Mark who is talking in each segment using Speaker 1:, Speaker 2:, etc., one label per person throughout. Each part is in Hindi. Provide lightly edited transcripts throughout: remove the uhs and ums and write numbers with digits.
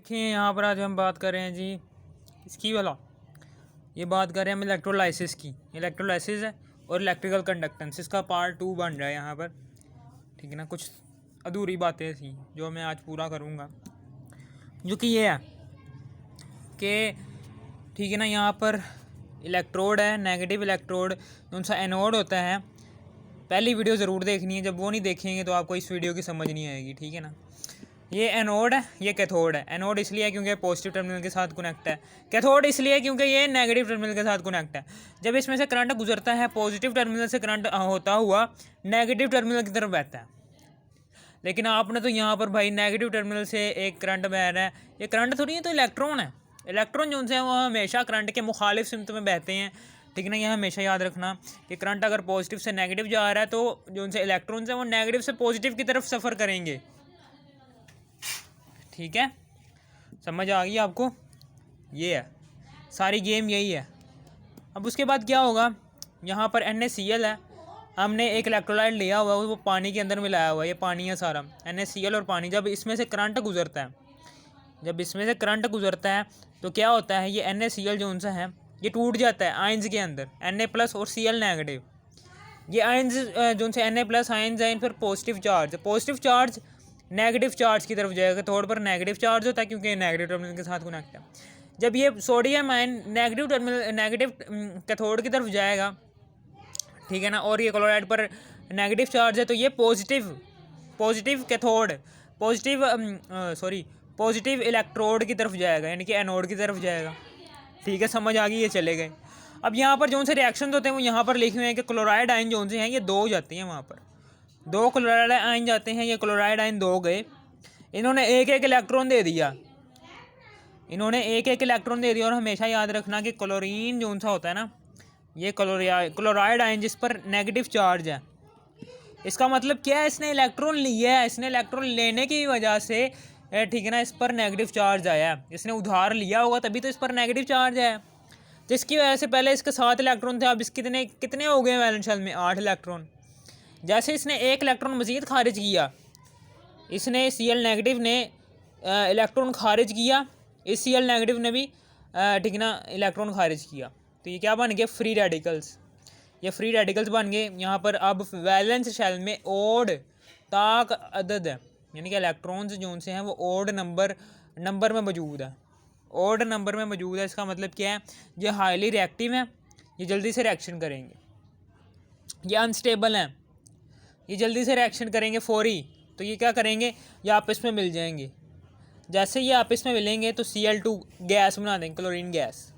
Speaker 1: देखें यहाँ पर आज हम बात कर रहे हैं जी इसकी वाला, ये बात कर रहे हैं हम इलेक्ट्रोलाइसिस की। इलेक्ट्रोलाइसिस है और इलेक्ट्रिकल कंडक्टेंस, इसका पार्ट 2 बन रहा है यहाँ पर। ठीक है ना, कुछ अधूरी बातें थी जो मैं आज पूरा करूँगा, जो कि ये है कि ठीक है ना, यहाँ पर इलेक्ट्रोड है, नेगेटिव इलेक्ट्रोड जो सा एनोड होता है। पहली वीडियो ज़रूर देखनी है, जब वो नहीं देखेंगे तो आपको इस वीडियो की समझ नहीं आएगी। ठीक है ना, ये एनोड है, ये कैथोड है। एनोड इसलिए है क्योंकि पॉजिटिव टर्मिनल के साथ कनेक्ट है। कैथोड इसलिए क्योंकि ये नेगेटिव टर्मिनल के साथ कनेक्ट है। जब इसमें से करंट गुजरता है, पॉजिटिव टर्मिनल से करंट होता हुआ नेगेटिव टर्मिनल की तरफ बहता है। लेकिन आपने तो यहाँ पर भाई नेगेटिव टर्मिनल से एक करंट बह रहा है, ये करंट थोड़ी है, तो इलेक्ट्रॉन है। इलेक्ट्रॉन जो है वो हमेशा करंट के मुखालिफ सिमत में बहते हैं। ठीक है ना, यह हमेशा याद रखना कि करंट अगर पॉजिटिव से नेगेटिव जा रहा है तो जो उनसे इलेक्ट्रॉन्स हैं वो नेगेटिव से पॉजिटिव की तरफ सफ़र करेंगे। ठीक है, समझ आ गई आपको? ये है सारी गेम, यही है। अब उसके बाद क्या होगा, यहाँ पर NaCl है, हमने एक इलेक्ट्रोलाइट लिया हुआ है, वो पानी के अंदर मिलाया हुआ है। ये पानी है सारा, NaCl और पानी। जब इसमें से करंट गुजरता है, तो क्या होता है, ये NaCl जो उनसे है ये टूट जाता है आयंस के अंदर, Na+ और Cl नेगेटिव। ये आयंस जो उनसे Na+ आयंस हैं, फिर पॉजिटिव चार्ज नेगेटिव चार्ज की तरफ जाएगा। थोड़ा पर नेगेटिव चार्ज होता है क्योंकि नेगेटिव टर्मिनल के साथ कनेक्ट है। जब ये सोडियम आयन नेगेटिव कैथोड की तरफ जाएगा, ठीक है ना, और ये क्लोराइड पर नेगेटिव चार्ज है, तो ये पॉजिटिव कैथोड पॉजिटिव इलेक्ट्रोड की तरफ जाएगा, यानी कि एनोड की तरफ जाएगा। ठीक है, समझ आ गई, ये चले गए। अब यहाँ पर जो से रिएक्शन होते हैं वो यहाँ पर लिखे हुए हैं कि क्लोराइड आयन जो से हैं ये 2 हो जाती हैं। वहाँ पर 2 क्लोराइड आयन जाते हैं, ये क्लोराइड आयन 2 गए। इन्होंने एक एक इलेक्ट्रॉन दे दिया, और हमेशा याद रखना कि क्लोरीन जो सा होता है ना, ये क्लोराइड आयन जिस पर नेगेटिव चार्ज है, इसका मतलब क्या है, इसने इलेक्ट्रॉन लिया है। इसने इलेक्ट्रॉन लेने की वजह से, ठीक है ना, इस पर नेगेटिव चार्ज आया है। इसने उधार लिया होगा तभी तो इस पर नेगेटिव चार्ज है, जिसकी वजह से पहले इसके 7 इलेक्ट्रॉन थे, अब इसके कितने हो गए वैलेंस शेल में, 8 इलेक्ट्रॉन। जैसे इसने एक इलेक्ट्रॉन मज़ीद खारिज किया, इसने Cl नेगेटिव ने इलेक्ट्रॉन खारिज किया, इस Cl नेगेटिव ने भी ठीक है ना इलेक्ट्रॉन खारिज किया, तो ये क्या बन गया, फ्री रेडिकल्स। ये फ्री रेडिकल्स बन गए। यहाँ पर अब वैलेंस शेल में ओड ताक अदद है, यानी कि इलेक्ट्रॉन्स जो से हैं वो ओड नंबर में मौजूद है, इसका मतलब क्या है, ये हाईली रिएक्टिव है, ये जल्दी से रिएक्शन करेंगे। ये अनस्टेबल हैं, ये जल्दी से रिएक्शन करेंगे फौरी, तो ये क्या करेंगे, ये आपस में मिल जाएंगे। जैसे ये आपस में मिलेंगे तो Cl2 गैस बना देंगे, क्लोरीन गैस।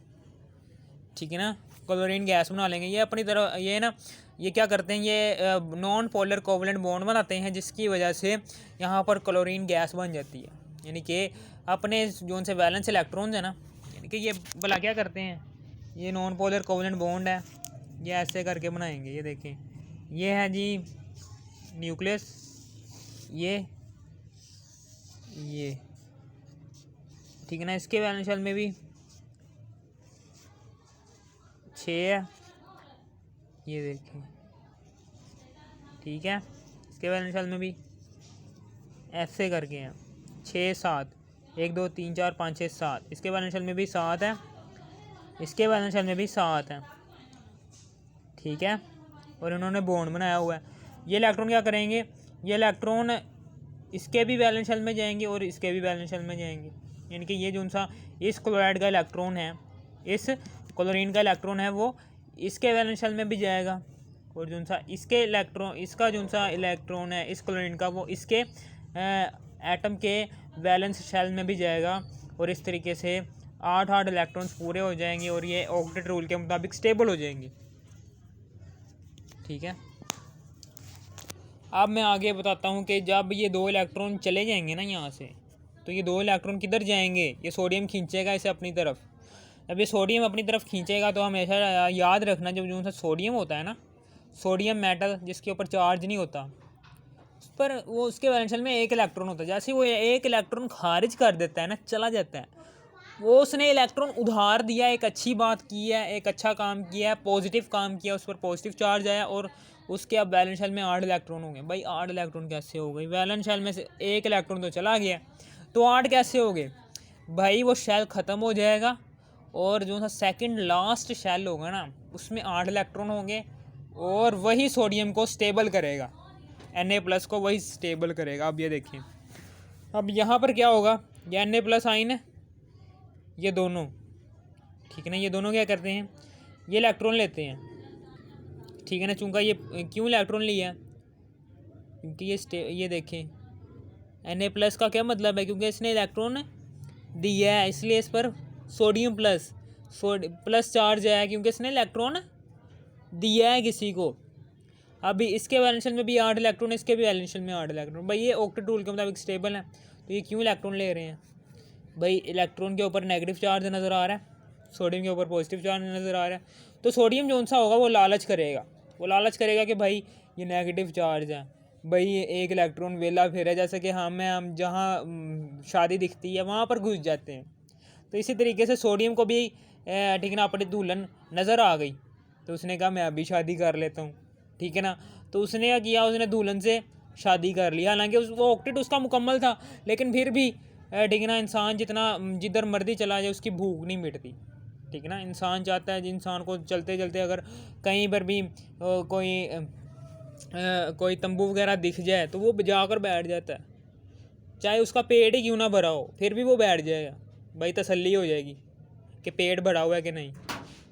Speaker 1: ठीक है ना, क्लोरीन गैस बना लेंगे। ये अपनी तरह ये ना, ये क्या करते हैं, ये नॉन पोलर कोवलेंट बॉन्ड बनाते हैं, जिसकी वजह से यहाँ पर क्लोरीन गैस बन जाती है। यानी कि अपने जो उनसे वैलेंस इलेक्ट्रॉन्स है ना, यानी कि ये भला क्या करते हैं, ये नॉन पोलर कोवलेंट बॉन्ड है, ये ऐसे करके बनाएंगे। ये देखें, ये है जी न्यूक्लियस, ये ठीक है ना, इसके वैलेंस शेल में भी 6 है, ये देखें। ठीक है, इसके वैलेंस शेल में भी ऐसे करके हैं 6 7, 1 2 3 4 5 6 7। इसके वैलेंस शेल में भी 7 है, इसके वैलेंस शेल में भी 7 है। ठीक है, और इन्होंने बॉन्ड बनाया हुआ है। ये इलेक्ट्रॉन क्या करेंगे, ये इलेक्ट्रॉन इसके भी वैलेंस शेल में जाएंगे और इसके भी वैलेंस शेल में जाएंगे। यानी कि ये जो सा इस क्लोराइड का इलेक्ट्रॉन है, इस क्लोरीन का इलेक्ट्रॉन है, वो इसके वैलेंस शेल में भी जाएगा, और जो सा इसका जो सा इलेक्ट्रॉन है इस क्लोरीन का, वो इसके एटम के वैलेंस शेल में भी जाएगा। और इस तरीके से 8 इलेक्ट्रॉन्स पूरे हो जाएंगे और ये ऑक्टेट रूल के मुताबिक स्टेबल हो जाएंगे। ठीक है, अब मैं आगे बताता हूँ कि जब ये 2 इलेक्ट्रॉन चले जाएंगे ना यहाँ से, तो ये 2 इलेक्ट्रॉन किधर जाएंगे, ये सोडियम खींचेगा इसे अपनी तरफ। जब ये सोडियम अपनी तरफ खींचेगा तो हमेशा याद रखना, जब जो सा सोडियम होता है ना, सोडियम मेटल जिसके ऊपर चार्ज नहीं होता, उस पर वो उसके वैलेंस शेल में 1 इलेक्ट्रॉन होता है। जैसे वो 1 इलेक्ट्रॉन खारिज कर देता है ना, चला जाता है, वो उसने इलेक्ट्रॉन उधार दिया, एक अच्छी बात की है, एक अच्छा काम किया है, पॉजिटिव काम किया, उस पर पॉजिटिव चार्ज आया, और उसके अब वैलेंस शेल में 8 इलेक्ट्रॉन हो गए। भाई 8 इलेक्ट्रॉन कैसे हो गए, वैलेंस शेल में से 1 इलेक्ट्रॉन तो चला गया, तो 8 कैसे हो गए। भाई वो शेल ख़त्म हो जाएगा और जो सा सेकंड लास्ट शेल होगा ना उसमें 8 इलेक्ट्रॉन होंगे और वही सोडियम को स्टेबल करेगा, Na+ को वही स्टेबल करेगा। अब ये देखिए, अब यहाँ पर क्या होगा, ये Na+ आइन है, ये दोनों, ठीक है ना, ये दोनों क्या करते हैं, ये इलेक्ट्रॉन लेते हैं, ठीक है ना। चूँकि ये क्यों इलेक्ट्रॉन लिया, क्योंकि ये देखें Na+ का क्या मतलब है, क्योंकि इसने इलेक्ट्रॉन दिया है इसलिए इस पर सोडियम प्लस चार्ज है, क्योंकि इसने इलेक्ट्रॉन दिया है किसी को। अभी इसके वैलेंस शेल में भी 8 इलेक्ट्रॉन, इसके भी वैलेंस शेल में 8 इलेक्ट्रॉन। भाई ये ऑक्टेट रूल के मुताबिक स्टेबल है, तो ये क्यों इलेक्ट्रॉन ले रहे हैं, भाई इलेक्ट्रॉन के ऊपर नेगेटिव चार्ज नज़र आ रहा है, सोडियम के ऊपर पॉजिटिव चार्ज नज़र आ रहा है, तो सोडियम जो सा होगा वो लालच करेगा कि भाई ये नेगेटिव चार्ज है, भाई ये एक इलेक्ट्रॉन वेला फिर है, जैसे कि हम जहाँ शादी दिखती है वहाँ पर घुस जाते हैं। तो इसी तरीके से सोडियम को भी ठीक है ना अपनी दुल्हन नज़र आ गई, तो उसने कहा मैं अभी शादी कर लेता हूँ, ठीक है ना। तो उसने क्या किया, उसने दुल्हन से शादी कर लिया, हालांकि वो ऑक्टेट उसका मुकम्मल था, लेकिन फिर भी ठीक है ना, इंसान जिधर मर्जी चला जाए उसकी भूख नहीं मिटती, ठीक है ना। इंसान चाहता है, इंसान को चलते चलते अगर कहीं पर भी कोई तंबू वगैरह दिख जाए तो वो जाकर बैठ जाता है, चाहे उसका पेट ही क्यों ना भरा हो, फिर भी वो बैठ जाएगा, भाई तसल्ली हो जाएगी कि पेट भरा हुआ है कि नहीं।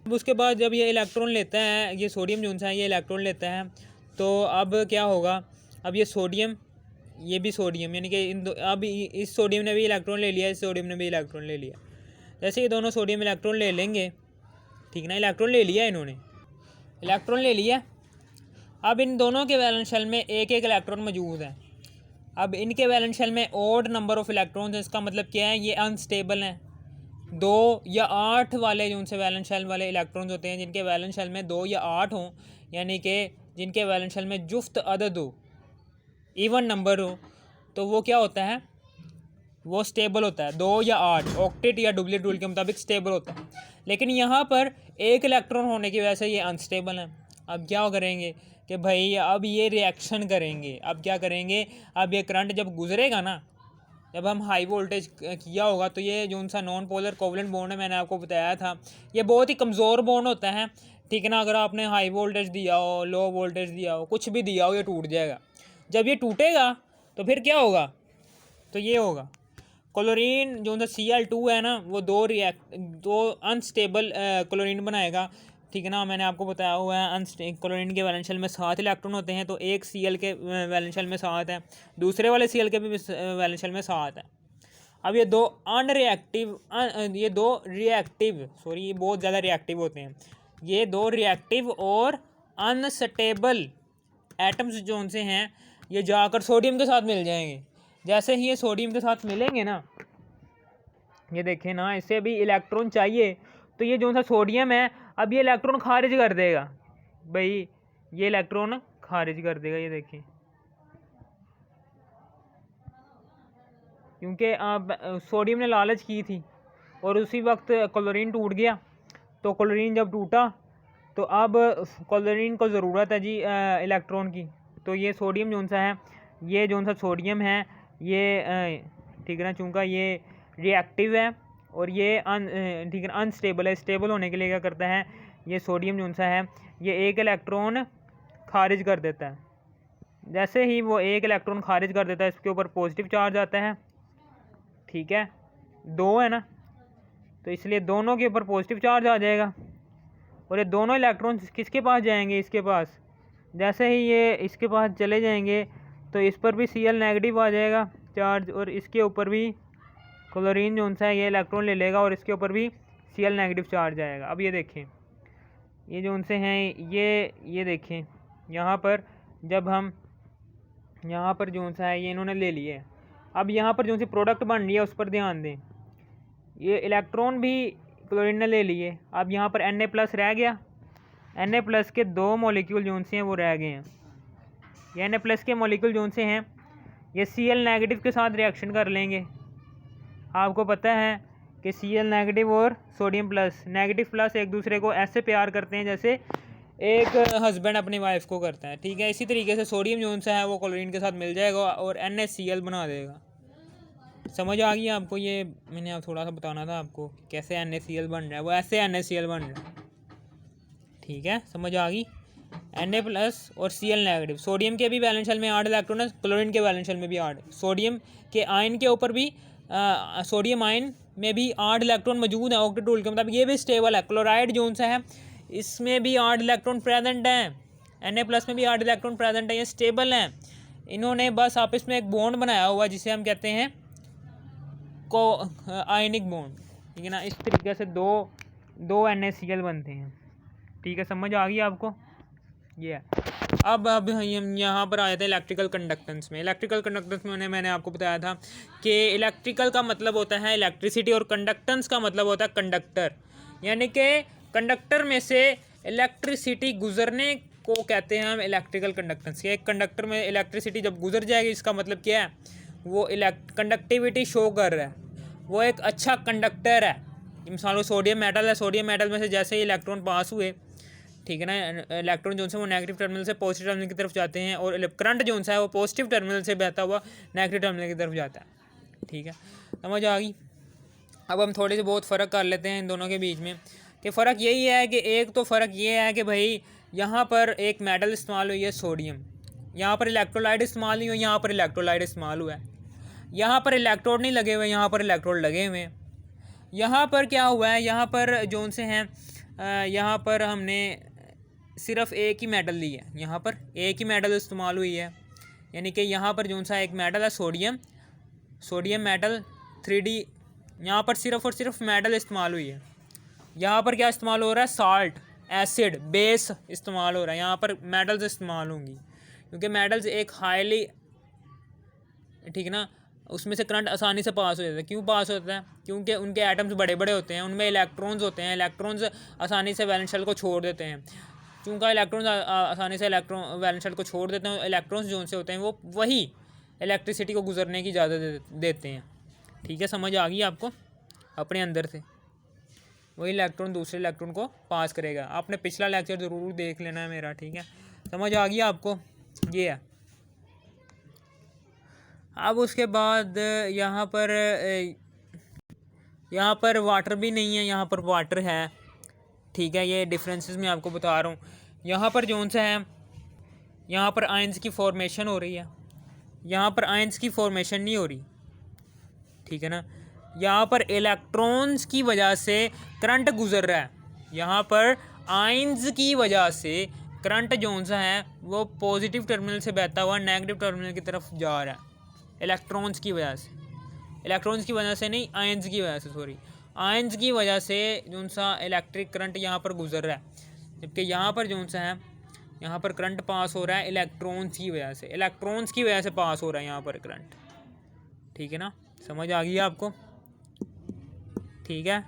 Speaker 1: अब उसके बाद जब ये इलेक्ट्रॉन लेता है, ये सोडियम जो सा है ये इलेक्ट्रॉन लेता है, तो अब क्या होगा, अब ये सोडियम, ये भी सोडियम, यानी कि अब इस सोडियम ने भी इलेक्ट्रॉन ले लिया, इस सोडियम ने भी इलेक्ट्रॉन ले लिया। जैसे ये दोनों सोडियम इलेक्ट्रॉन ले लेंगे, ठीक ना, इलेक्ट्रॉन ले लिया इन्होंने, इलेक्ट्रॉन ले लिया। अब इन दोनों के वैलेंस शेल में एक एक इलेक्ट्रॉन मौजूद है। अब इनके वैलेंस शेल में ऑड नंबर ऑफ इलेक्ट्रॉन्स है, इसका मतलब क्या है, ये अनस्टेबल हैं। 2 या 8 वाले जो उनसे वैलेंस शेल वाले इलेक्ट्रॉन्स होते हैं, जिनके वैलेंस शेल में 2 या 8 हों, यानी कि जिनके वैलेंस शेल में जुफ्त अदद हो, इवन नंबर हो, तो वो क्या होता है, वो स्टेबल होता है। 2 या 8 ऑक्टेट या डुप्लीकेट रूल के मुताबिक स्टेबल होता है, लेकिन यहाँ पर एक इलेक्ट्रॉन होने की वजह से ये अनस्टेबल है। अब क्या करेंगे कि भाई अब ये रिएक्शन करेंगे, अब क्या करेंगे, अब ये करंट जब गुजरेगा ना, जब हम हाई वोल्टेज किया होगा, तो ये जो उनसा नॉन पोलर कोवलेंट बॉन्ड है, मैंने आपको बताया था, ये बहुत ही कमज़ोर बॉन्ड होता है, ठीक है ना। अगर आपने हाई वोल्टेज दिया हो, लो वोल्टेज दिया हो, कुछ भी दिया हो, ये टूट जाएगा। जब ये टूटेगा तो फिर क्या होगा, तो ये होगा क्लोरीन जो उनका Cl2 है ना, वो दो अनस्टेबल क्लोरीन बनाएगा, ठीक है ना। मैंने आपको बताया हुआ है क्लोरीन के वैलेंस शेल में 7 इलेक्ट्रॉन होते हैं, तो एक Cl के वैलेंस शेल में 7 है, दूसरे वाले Cl के भी वैलेंस शेल में 7 है। अब ये दो रिएक्टिव सॉरी ये बहुत ज़्यादा रिएक्टिव होते हैं, ये 2 रिएक्टिव और अनस्टेबल एटम्स जो उनसे हैं, ये जाकर सोडियम के साथ मिल जाएंगे। जैसे ही ये सोडियम के साथ मिलेंगे ना, ये देखें ना, इसे भी इलेक्ट्रॉन चाहिए, तो ये जो सा सोडियम है अब ये इलेक्ट्रॉन खारिज कर देगा, भाई ये इलेक्ट्रॉन खारिज कर देगा, ये देखिए, क्योंकि अब सोडियम ने लालच की थी और उसी वक्त क्लोरीन टूट गया। तो क्लोरीन जब टूटा तो अब क्लोरीन को ज़रूरत है जी इलेक्ट्रॉन की, तो ये सोडियम जो सा है, ये जो सा सोडियम है ये ठीक है ना, चूँकि ये रिएक्टिव है और ये ठीक है अनस्टेबल है, स्टेबल होने के लिए क्या करता है, ये सोडियम जो सा है ये एक इलेक्ट्रॉन खारिज कर देता है। जैसे ही वो एक इलेक्ट्रॉन खारिज कर देता है, इसके ऊपर पॉजिटिव चार्ज आता है, ठीक है, 2 है ना, तो इसलिए दोनों के ऊपर पॉजिटिव चार्ज आ जाएगा और ये दोनों इलेक्ट्रॉन किसके पास जाएंगे, इसके पास। जैसे ही ये इसके पास चले जाएंगे तो इस पर भी Cl नेगेटिव आ जाएगा चार्ज, और इसके ऊपर भी क्लोरीन जो सा है ये इलेक्ट्रॉन ले लेगा और इसके ऊपर भी Cl नेगेटिव चार्ज आएगा। अब ये देखें, ये जो उनसे हैं ये देखें, यहाँ पर जब हम यहाँ पर जो सा है ये इन्होंने ले लिए, अब यहाँ पर जो सी प्रोडक्ट बन रही है उस पर ध्यान दें। ये इलेक्ट्रॉन भी क्लोरीन ने ले लिए, अब यहाँ पर Na+ रह गया, Na+ के 2 मॉलिक्यूल जो से हैं वो रह गए हैं। ये Na+ के मॉलिक्यूल जो से हैं ये Cl नेगेटिव के साथ रिएक्शन कर लेंगे। आपको पता है कि Cl नेगेटिव और सोडियम प्लस नेगेटिव प्लस एक दूसरे को ऐसे प्यार करते हैं जैसे एक हस्बैंड अपनी वाइफ को करता है, ठीक है। इसी तरीके से सोडियम जो सा है वो क्लोरीन के साथ मिल जाएगा और NaCl बना देगा। समझ आ गई आपको? ये मैंने अब थोड़ा सा बताना था आपको कैसे NaCl बन रहा है, वो ऐसे NaCl बन रहा है। ठीक है, समझ आ गई? Na+ और Cl नेगेटिव। सोडियम के भी वैलेंस शेल में 8 इलेक्ट्रॉन है, क्लोरीन के वैलेंस शेल में भी 8। सोडियम के आयन के ऊपर भी सोडियम आयन में भी 8 इलेक्ट्रॉन मौजूद है ऑक्टेट रूल के मुताबिक। ये भी स्टेबल है। क्लोराइड जो सा है इसमें भी 8 इलेक्ट्रॉन प्रेजेंट हैं। Na+ में भी 8 इलेक्ट्रॉन प्रेजेंट है, ये स्टेबल हैं। इन्होंने बस आपस में एक बॉन्ड बनाया हुआ जिसे हम कहते हैं को आयनिक बॉन्ड। ठीक है ना, इस तरीके से दो NaCl बनते हैं। ठीक है, समझ आ गई आपको? ये है। अब हम यहाँ पर आए थे इलेक्ट्रिकल कंडक्टेंस में। इलेक्ट्रिकल कंडक्टेंस में मैंने आपको बताया था कि इलेक्ट्रिकल का मतलब होता है इलेक्ट्रिसिटी और कंडक्टेंस का मतलब होता है कंडक्टर। यानी कि कंडक्टर में से इलेक्ट्रिसिटी गुजरने को कहते हैं हम इलेक्ट्रिकल कंडक्टेंस। एक कंडक्टर में इलेक्ट्रिसिटी जब गुजर जाएगी इसका मतलब क्या है? वो कंडक्टिविटी शो कर रहा है, वो एक अच्छा कंडक्टर है। मिसाल सोडियम मेटल है, सोडियम मेटल में से जैसे ही इलेक्ट्रॉन पास हुए, ठीक है ना, इलेक्ट्रॉन जो है वो नेगेटिव टर्मिनल से पॉजिटिव टर्मिनल की तरफ जाते हैं और करंट जो है वो पॉजिटिव टर्मिनल से बहता हुआ नेगेटिव टर्मिनल की तरफ जाता है। ठीक है, समझ आ गई? अब हम थोड़े से बहुत फ़र्क कर लेते हैं इन दोनों के बीच में कि फ़र्क यही है कि एक तो फ़र्क ये है कि भाई यहाँ पर एक मेटल इस्तेमाल हुई है सोडियम, यहाँ पर इलेक्ट्रोलाइट इस्तेमाल नहीं हुई, यहाँ पर इलेक्ट्रोलाइट इस्तेमाल हुआ है। यहाँ पर इलेक्ट्रोड नहीं लगे हुए, यहाँ पर इलेक्ट्रोड लगे हुए हैं। यहाँ पर क्या हुआ है, यहाँ पर जो से हैं यहाँ पर हमने सिर्फ एक ही मेटल ली है, यहाँ पर एक ही मेटल इस्तेमाल हुई है। यानी कि यहाँ पर जो सा एक मेटल है सोडियम मेटल 3D, यहाँ पर सिर्फ और सिर्फ मेटल इस्तेमाल हुई है। यहाँ पर क्या इस्तेमाल हो रहा है? साल्ट, एसिड, बेस इस्तेमाल हो रहा है। यहाँ पर मेटल्स इस्तेमाल होंगी क्योंकि मेटल्स एक हाईली, ठीक है ना, उसमें से करंट आसानी से पास हो जाता है। क्यों पास होता है? क्योंकि उनके एटम्स बड़े बड़े होते हैं, उनमें इलेक्ट्रॉन्स होते हैं। इलेक्ट्रॉन्स आसानी से वैलेंस शेल को छोड़ देते हैं। चूँकि इलेक्ट्रॉन्स आसानी से वैलेंस शेल को छोड़ देते हैं, इलेक्ट्रॉन्स जो से होते हैं वो वही इलेक्ट्रिसिटी को गुजरने की इजाज़त देते हैं। ठीक है, समझ आ गई आपको? अपने अंदर से वही इलेक्ट्रॉन दूसरे इलेक्ट्रॉन को पास करेगा। आपने पिछला लेक्चर ज़रूर देख लेना है मेरा। ठीक है, समझ आ गई आपको? ये है। अब उसके बाद यहाँ पर वाटर भी नहीं है, यहाँ पर वाटर है। ठीक है, ये डिफरेंसेस मैं आपको बता रहा हूँ। यहाँ पर जोन सा है, यहाँ पर आयंस की फॉर्मेशन हो रही है, यहाँ पर आयंस की फॉर्मेशन नहीं हो रही। ठीक है ना, यहाँ पर इलेक्ट्रॉन्स की वजह से करंट गुजर रहा है। यहाँ पर आयंस की वजह से करंट जो सा है वो पॉजिटिव टर्मिनल से बहता हुआ नेगेटिव टर्मिनल की तरफ जा रहा है। इलेक्ट्रॉन्स की वजह से नहीं, आयंस की वजह से, सॉरी, आयंस की वजह से जो सा इलेक्ट्रिक करंट यहाँ पर गुजर रहा है। जबकि यहाँ पर जो सा है यहाँ पर करंट पास हो रहा है इलेक्ट्रॉन्स की वजह से पास हो रहा है यहाँ पर करंट। ठीक है ना, समझ आ गई आपको? ठीक है।